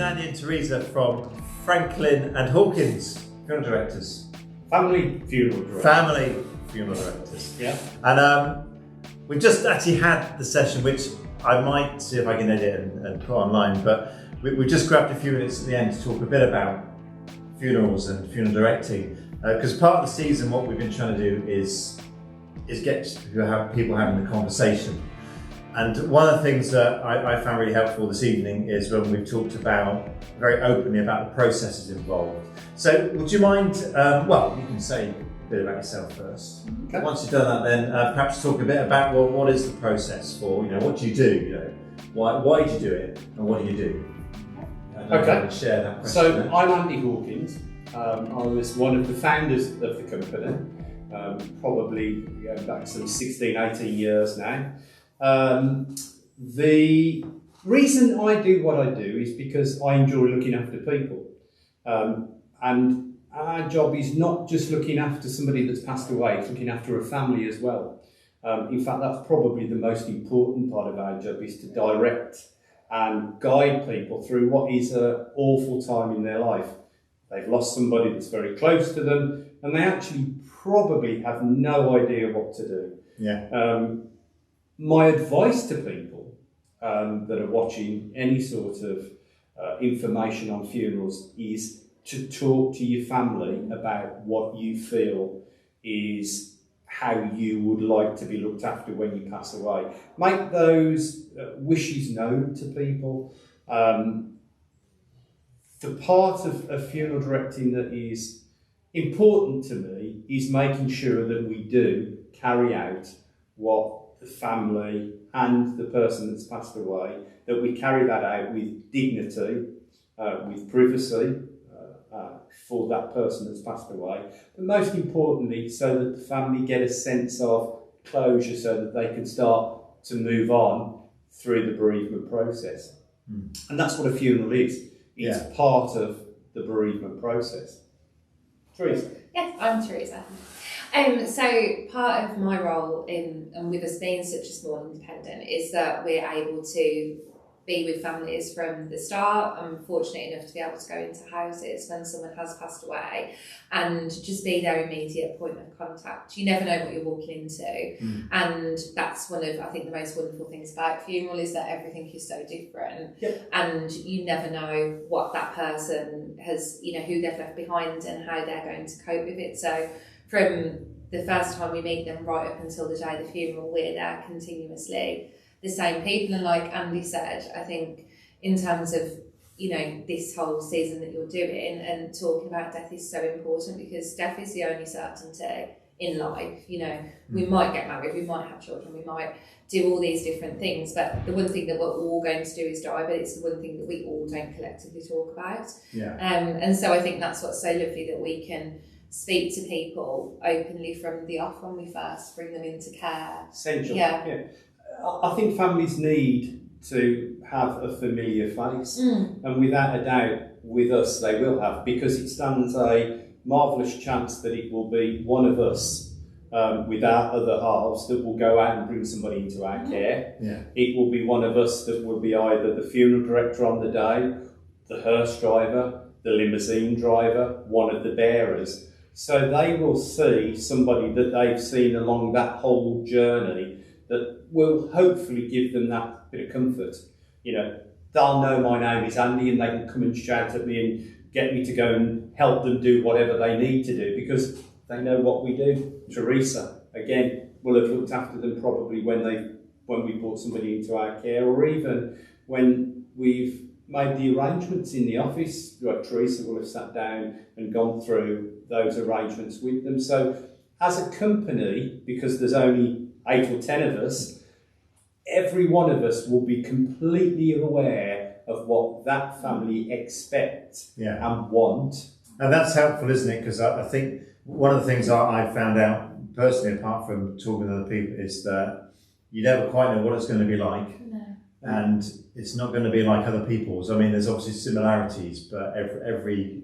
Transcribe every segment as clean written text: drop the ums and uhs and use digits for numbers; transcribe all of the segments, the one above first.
Andy and Theresa from Franklin and Hawkins, funeral directors. Family funeral directors. Family funeral directors. Yeah. And we just actually had the session, which I might see if I can edit and put online, but we just grabbed a few minutes at the end to talk a bit about funerals and funeral directing. Because part of the season, what we've been trying to do is get people having the conversation. And one of the things that I found really helpful this evening is when we've talked about, very openly about the processes involved. So would you mind, well, you can say a bit about yourself first. Okay. Once you've done that, then perhaps talk a bit about, well, what is the process for, what do you do, why do you do it, and what do you do? Okay. Share that question. So I'm Andy Hawkins. I was one of the founders of the company, probably going back some 16, 18 years now. The reason I do what I do is because I enjoy looking after people. And our job is not just looking after somebody that's passed away, it's looking after a family as well. In fact, that's probably the most important part of our job, is to direct and guide people through what is an awful time in their life. They've lost somebody that's very close to them, and they actually probably have no idea what to do. Yeah. My advice to people that are watching any sort of information on funerals is to talk to your family about what you feel is how you would like to be looked after when you pass away. Make those wishes known to people. The part of funeral directing that is important to me is making sure that we do carry out what the family and the person that's passed away, that we carry that out with dignity, with privacy for that person that's passed away, but most importantly so that the family get a sense of closure so that they can start to move on through the bereavement process. And that's what a funeral is. It's part of the bereavement process. Theresa? Yes, I'm Theresa. So part of my role and with us being such a small independent is that we're able to be with families from the start. I'm fortunate enough to be able to go into houses when someone has passed away and just be their immediate point of contact. You never know what you're walking into. And that's one of, I think, the most wonderful things about funeral is that everything is so different. And you never know what that person has, who they've left behind and how they're going to cope with it. So from the first time we meet them right up until the day of the funeral, we're there continuously, the same people. And like Andy said, I think in terms of, this whole season that you're doing and talking about death is so important because death is the only certainty in life. We might get married, we might have children, we might do all these different things, but the one thing that we're all going to do is die, but it's the one thing that we all don't collectively talk about. And so I think that's what's so lovely, that we can speak to people openly from the off when we first bring them into care. Essential. Yeah. I think families need to have a familiar face, and without a doubt, with us they will have, because it stands a marvellous chance that it will be one of us with our other halves that will go out and bring somebody into our care. It will be one of us that will be either the funeral director on the day, the hearse driver, the limousine driver, one of the bearers. So they will see somebody that they've seen along that whole journey that will hopefully give them that bit of comfort. They'll know my name is Andy and they can come and shout at me and get me to go and help them do whatever they need to do because they know what we do. Theresa, again, will have looked after them probably when we brought somebody into our care, or even when we've made the arrangements in the office. Theresa will have sat down and gone through those arrangements with them. So as a company, because there's only 8 or 10 of us, every one of us will be completely aware of what that family expect and want. And that's helpful, isn't it? Because I think one of the things I found out personally, apart from talking to other people, is that you never quite know what it's going to be like. and it's not going to be like other people's. I mean, there's obviously similarities, but every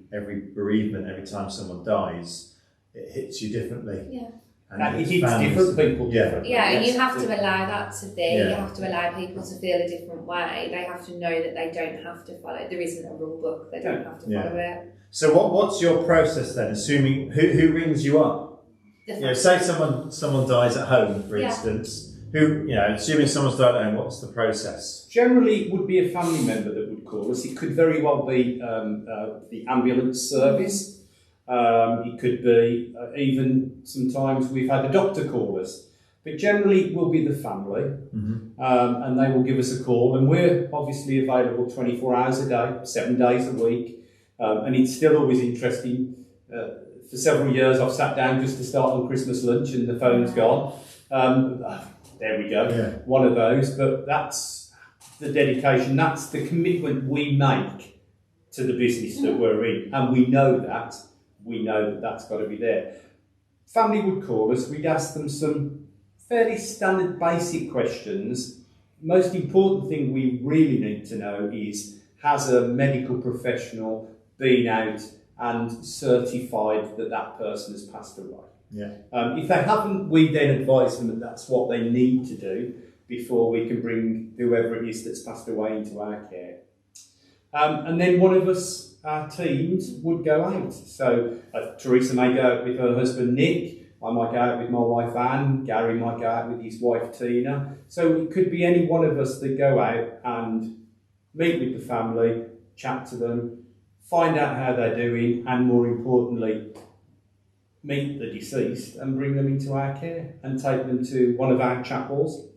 bereavement, every time someone dies, it hits you differently. Yeah. And it hits different people differently. Yeah, and you have to allow that to be. Yeah. You have to allow people to feel a different way. They have to know that they don't have to follow. There isn't a rule book. They don't have to follow it. So what's your process then? Assuming who rings you up? Say someone dies at home, for instance. Assuming someone's died at home, what's the process? Generally, it would be a family member that would call us. It could very well be the ambulance service. It could be even sometimes we've had a doctor call us. But generally, it will be the family, and they will give us a call. And we're obviously available 24 hours a day, 7 days a week. And it's still always interesting. For several years, I've sat down just to start on Christmas lunch, and the phone's gone. There we go, one of those. But that's the dedication, that's the commitment we make to the business that we're in. And we know that that's got to be there. Family would call us, we'd ask them some fairly standard basic questions. Most important thing we really need to know is, has a medical professional been out and certified that that person has passed away? If they haven't, we then advise them that that's what they need to do before we can bring whoever it is that's passed away into our care. And then one of us, our teams, would go out. So Theresa may go out with her husband Nick, I might go out with my wife Anne, Gary might go out with his wife Tina. So it could be any one of us that go out and meet with the family, chat to them, find out how they're doing, and more importantly, meet the deceased and bring them into our care and take them to one of our chapels.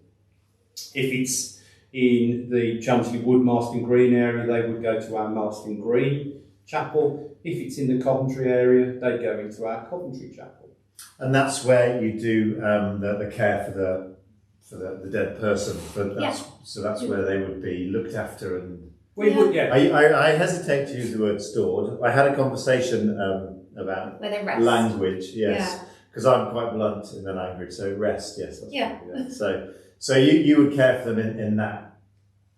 If it's in the Chelmsley Wood, Marston Green area, they would go to our Marston Green chapel. If it's in the Coventry area, they go into our Coventry chapel. And that's where you do the care for the dead person. So that's where they would be looked after and. We would, I hesitate to use the word stored. I had a conversation about language, because I'm quite blunt in the language. So rest, yes. So you would care for them in that,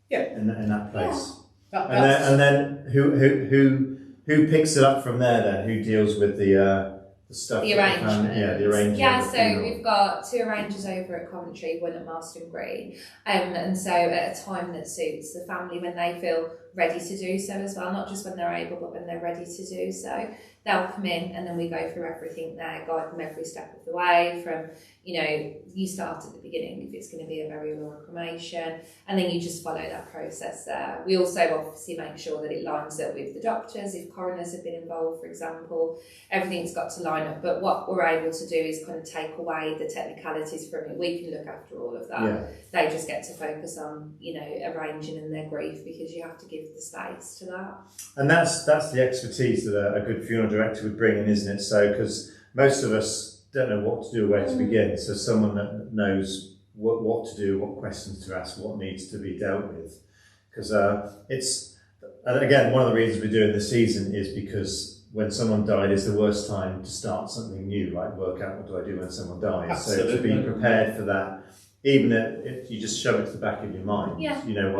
in that place, and then who picks it up from there? Then who deals with the stuff? The arrangement. The arrangement. Yeah, so we've got 2 arrangers over at Coventry, one at Marston Green, and so at a time that suits the family when they feel ready to do so as well, not just when they're able, but when they're ready to do so. They'll come in and then we go through everything there, guide them every step of the way from, you start at the beginning if it's going to be a burial or a cremation, and then you just follow that process there. We also obviously make sure that it lines up with the doctors. If coroners have been involved, for example, everything's got to line up. But what we're able to do is kind of take away the technicalities from it. We can look after all of that. They just get to focus on, arranging in their grief, because you have to give the space to that. And that's the expertise that a good funeral director would bring in, isn't it? So, because most of us don't know what to do, where to begin. So someone that knows what to do, what questions to ask, what needs to be dealt with. Because and again, one of the reasons we're doing this season is because when someone died is the worst time to start something new, like work out what do I do when someone dies. Absolutely. So to be prepared for that, even if you just shove it to the back of your mind,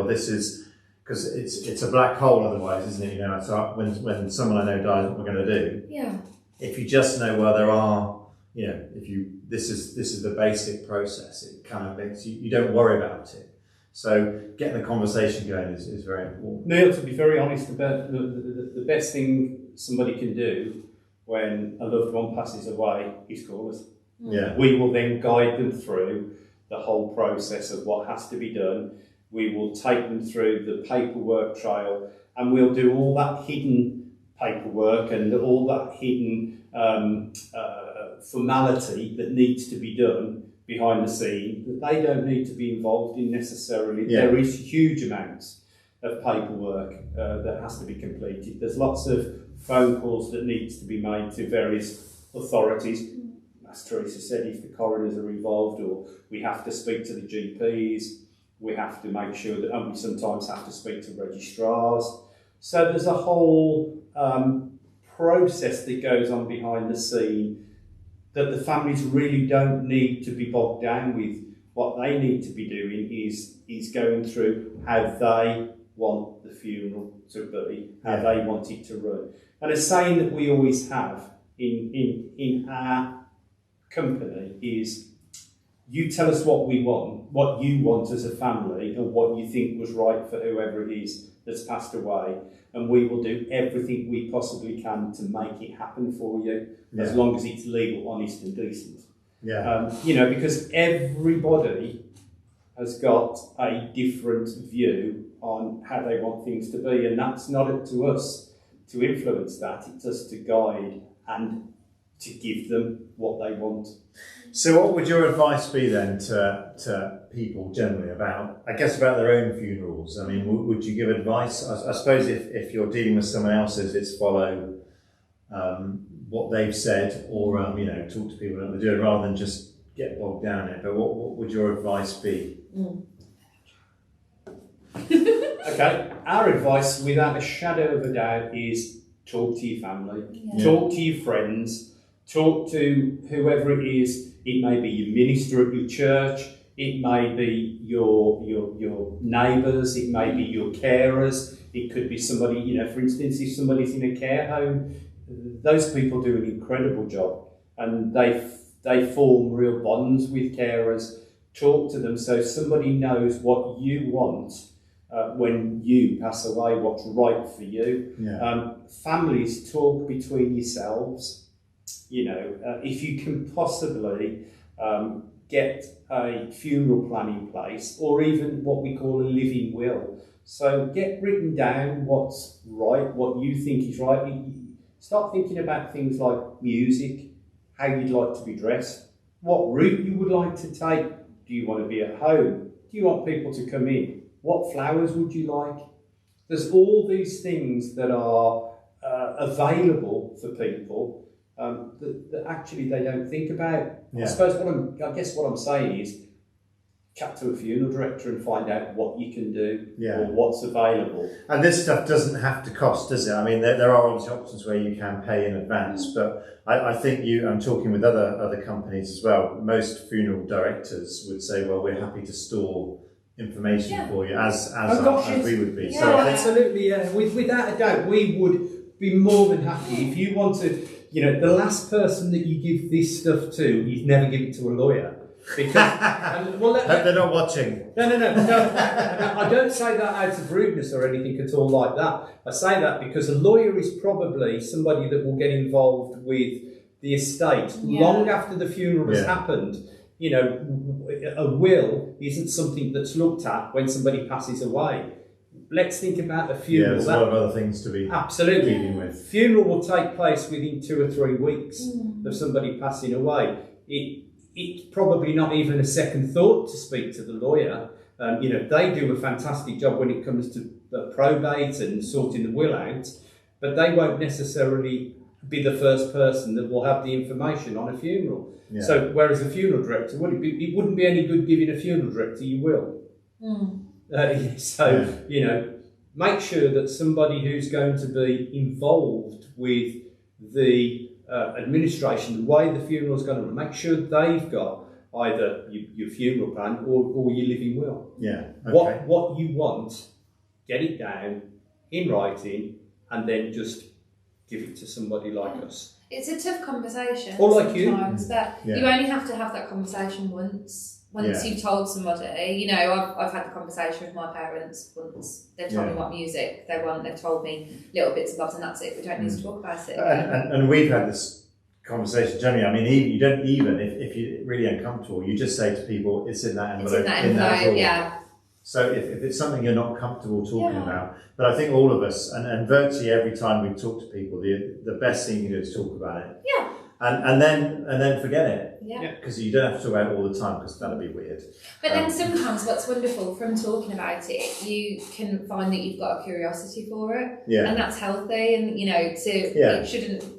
this is, because it's a black hole otherwise, isn't it? So when someone I know dies, what we're going to do. Yeah. If you just know, well, there are, this is the basic process. It kind of makes you don't worry about it. So getting the conversation going is very important. Neil, to be very honest, about the best thing somebody can do when a loved one passes away is call us. Yeah. We will then guide them through the whole process of what has to be done. We will take them through the paperwork trail, and we'll do all that hidden paperwork and all that hidden formality that needs to be done behind the scene that they don't need to be involved in necessarily. There is huge amounts of paperwork that has to be completed. There's lots of phone calls that needs to be made to various authorities. As Theresa said, if the coroners are involved, or we have to speak to the GPs, we have to make sure that, and we sometimes have to speak to registrars. So there's a whole process that goes on behind the scene that the families really don't need to be bogged down with. What they need to be doing is going through how they want the funeral to be, how they want it to run. And a saying that we always have in our company is, you tell us what we want, what you want as a family, and what you think was right for whoever it is that's passed away, and we will do everything we possibly can to make it happen for you, as long as it's legal, honest and decent. Because everybody has got a different view on how they want things to be, and that's not up to us to influence that. It's us to guide and to give them what they want. So what would your advice be then to people generally about their own funerals? I mean, would you give advice? I suppose if you're dealing with someone else's, it's follow what they've said, or talk to people that they're doing, rather than just get bogged down in it. But what would your advice be? Okay, our advice, without a shadow of a doubt, is talk to your family, talk to your friends, talk to whoever it is. It may be your minister at your church, it may be your neighbours, it may be your carers, it could be somebody, for instance, if somebody's in a care home, those people do an incredible job, and they form real bonds with carers. Talk to them so somebody knows what you want when you pass away, what's right for you. Families, talk between yourselves. If you can possibly get a funeral plan in place, or even what we call a living will. So get written down what's right, what you think is right. Start thinking about things like music, how you'd like to be dressed, what route you would like to take. Do you want to be at home? Do you want people to come in? What flowers would you like? There's all these things that are available for people that actually they don't think about. I suppose what I'm saying is, chat to a funeral director and find out what you can do or what's available. And this stuff doesn't have to cost, does it? I mean, there are obviously options where you can pay in advance, but I think I'm talking with other companies as well. Most funeral directors would say, well, we're happy to store information for you as we would be. So absolutely, without a doubt, we would be more than happy if you wanted. The last person that you give this stuff to, you'd never give it to a lawyer. Because they're not watching. No. I don't say that out of rudeness or anything at all like that. I say that because a lawyer is probably somebody that will get involved with the estate long after the funeral has happened. A will isn't something that's looked at when somebody passes away. Let's think about a funeral. There's a lot of other things to be dealing with. Funeral will take place within 2 or 3 weeks of somebody passing away. It's probably not even a second thought to speak to the lawyer. They do a fantastic job when it comes to probate and sorting the will out, but they won't necessarily be the first person that will have the information on a funeral. So whereas a funeral director, it wouldn't be any good giving a funeral director your will. Make sure that somebody who's going to be involved with the administration, the way the funeral is going to run, make sure they've got either your funeral plan or your living will. What you want, get it down in writing, and then just give it to somebody like us. It's a tough conversation sometimes, but you only have to have that conversation once you've told somebody. I've had the conversation with my parents once. They've told me what music they want. They've told me little bits and bobs, and that's it. We don't need to talk about it. And we've had this conversation generally. I mean, you don't even if you're really uncomfortable, you just say to people, "It's in that envelope." In that drawer. So if it's something you're not comfortable talking about, but I think all of us, and virtually every time we talk to people, the best thing you can do is talk about it. And then forget it. Because you don't have to talk about it all the time, because that'd be weird. But then sometimes what's wonderful from talking about it, you can find that you've got a curiosity for it, and that's healthy. And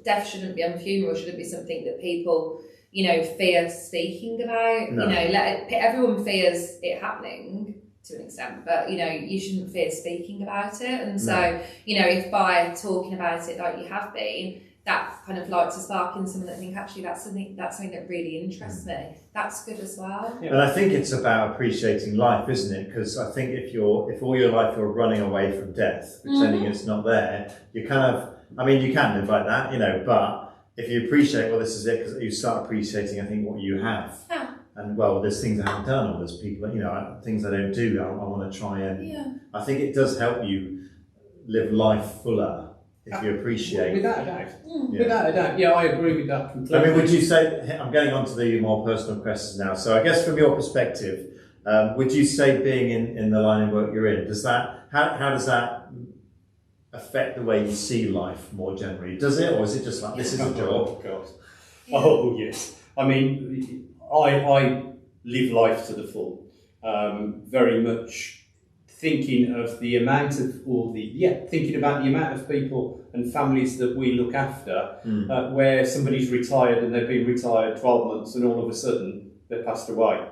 death shouldn't be on funeral. Shouldn't be something that people fear speaking about. No. Everyone fears it happening to an extent, but you shouldn't fear speaking about it. And so if by talking about it like you have been, that kind of lights a spark in someone that think actually that's something that really interests me. That's good as well. And I think it's about appreciating life, isn't it? Because I think if all your life you're running away from death, pretending it's not there, you kind of, I mean, you can live like that, you know, but if you appreciate, well, this is it, because you start appreciating, I think, what you have. Yeah. And, well, there's things I haven't done, or there's people, you know, things I don't do, I want to try and, I think it does help you live life fuller if you appreciate. Without a doubt. Without a doubt. Yeah, I agree with that completely. I mean, would you say, I'm getting on to the more personal questions now, so I guess from your perspective, would you say being in the line of work you're in, how does that affect the way you see life more generally? Does it, or is it just like, this is a job? Oh, yes. I mean, I live life to the full. Very much thinking of the amount of, thinking about the amount of people and families that we look after, where somebody's retired and they've been retired 12 months and all of a sudden they've passed away.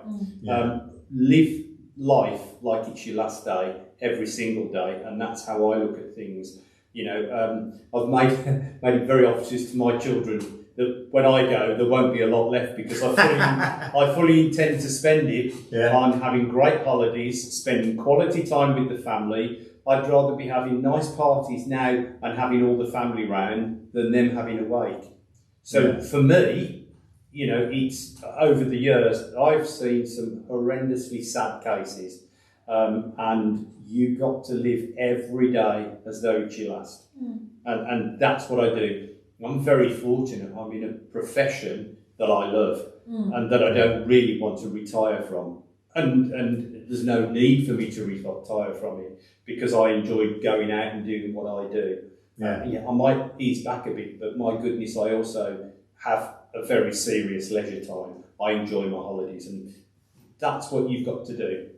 Live life like it's your last day, every single day, and that's how I look at things. You know, I've made it very obvious to my children that when I go, there won't be a lot left, because I fully intend to spend it on having great holidays, spending quality time with the family. I'd rather be having nice parties now and having all the family round than them having a wake. So for me, you know, it's over the years, I've seen some horrendously sad cases, and you've got to live every day as though it's your last. And that's what I do. I'm very fortunate. I'm in a profession that I love and that I don't really want to retire from. And there's no need for me to retire from it, because I enjoy going out and doing what I do. I might ease back a bit, but my goodness, I also have a very serious leisure time. I enjoy my holidays, and that's what you've got to do.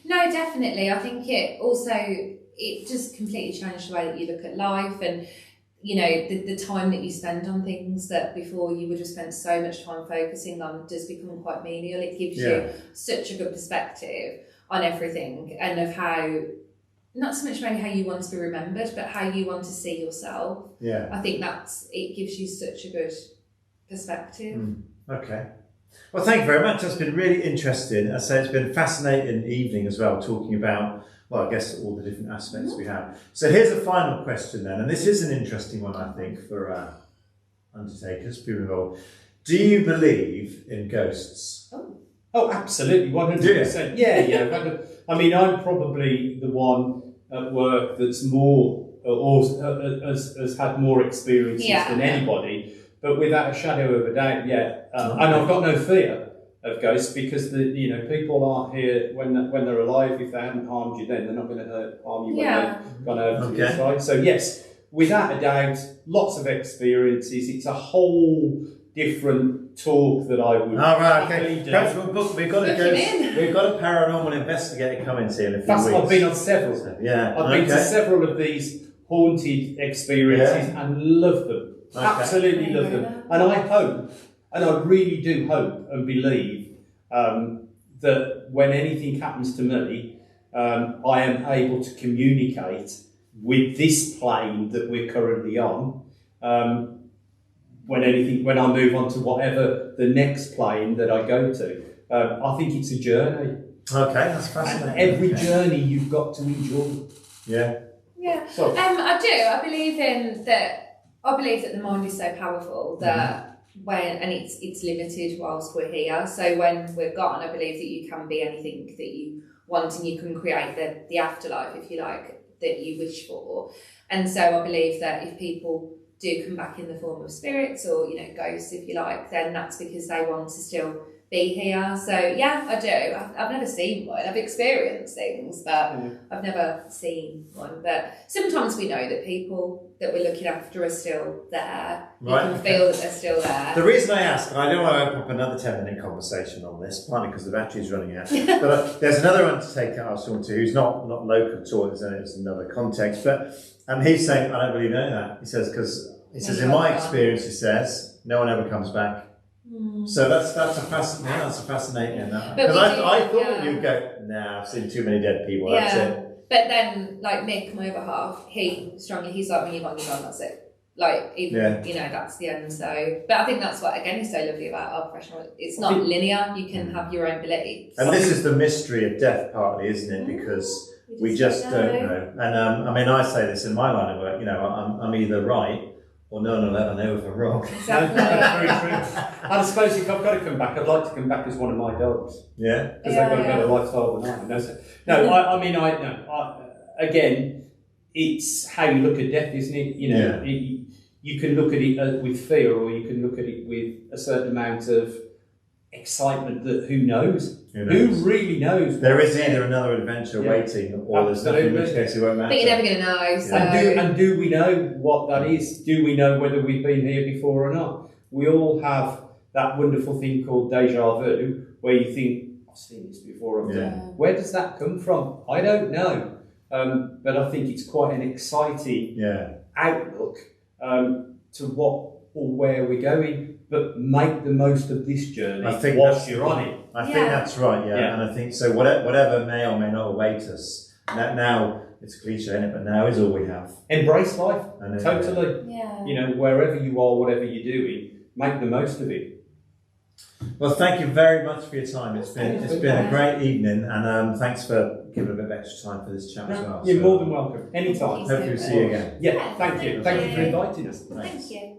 No, definitely. I think it just completely changed the way that you look at life, and you know, the time that you spend on things that before you would have spent so much time focusing on does become quite menial. It gives you such a good perspective on everything, and of how, not so much maybe how you want to be remembered, but how you want to see yourself. I think it gives you such a good perspective. Okay. Well, thank you very much. That's been really interesting. I say it's been a fascinating evening as well, talking about, well, I guess all the different aspects we have. So here's a final question then, and this is an interesting one, I think, for undertakers, people involved. Do you believe in ghosts? Oh, absolutely, 100%. Yeah. I mean, I'm probably the one at work that's more, or has had more experiences than anybody, but without a shadow of a doubt, and I've got no fear of ghosts, because people aren't here when they're alive. If they hadn't harmed you then, they're not going to harm you when they've gone over to the side. So yes, without a doubt, lots of experiences. It's a whole different talk that I would. Do. Perhaps we've got a paranormal investigator coming to in a few weeks. I've been on several. I've been to several of these haunted experiences and love them. Absolutely love them. And I hope, and I really do hope and believe that when anything happens to me, I am able to communicate with this plane that we're currently on. When I move on to whatever the next plane that I go to, I think it's a journey. Okay, that's fascinating. And every journey you've got to enjoy. Yeah. So. I do. I believe that the mind is so powerful that it's limited whilst we're here. So when we're gone, I believe that you can be anything that you want, and you can create the afterlife, if you like, that you wish for. And so I believe that if people do come back in the form of spirits or, ghosts, if you like, then that's because they want to still be here. So yeah, I do. I've never seen one. I've experienced things, but I've never seen one. But sometimes we know that people that we're looking after are still there. You can feel that they're still there. The reason I ask, and I don't want to open up another 10-minute conversation on this, partly because the battery's running out, but there's another undertaker I was talking to who's not local at all, it's another context, but he's saying, I don't believe in any of that. He says, in my experience, he says, no one ever comes back. So that's a fascinating. Because I thought you'd go, nah, I've seen too many dead people. That's it. But then, like Mick, my other half, he's like, when you're gone, that's it. Like, even, you know, that's the end. So, but I think that's what, again, is so lovely about our professional. It's not linear. You can have your own beliefs. And this is the mystery of death, partly, isn't it? Because we just don't know. And I mean, I say this in my line of work, you know, I'm either right or no one will ever know if I'm wrong. Exactly. Very true. I suppose if I've got to come back, I'd like to come back as one of my dogs. Yeah. Because they've got a better lifestyle than I have. No, again, it's how you look at death, isn't it? You know, you can look at it with fear, or you can look at it with a certain amount of excitement that who knows? Who really knows? There is either another adventure waiting, or there's nothing, in which case it won't matter. But you're never going to know. So. And do we know what that is? Do we know whether we've been here before or not? We all have that wonderful thing called deja vu, where you think, I've seen this before. Where does that come from? I don't know. But I think it's quite an exciting outlook to what or where we're going. But make the most of this journey whilst you're on it. I think that's right, and I think so. Whatever may or may not await us, now it's a cliche, isn't it? But now is all we have. Embrace life, totally. Yeah. You know, wherever you are, whatever you're doing, make the most of it. Well, thank you very much for your time. It's been a great evening, and thanks for giving a bit of extra time for this chat as well. You're more than welcome. Anytime. Hopefully we'll see you again. Yeah, thank you. Thank you for inviting us. Thank you.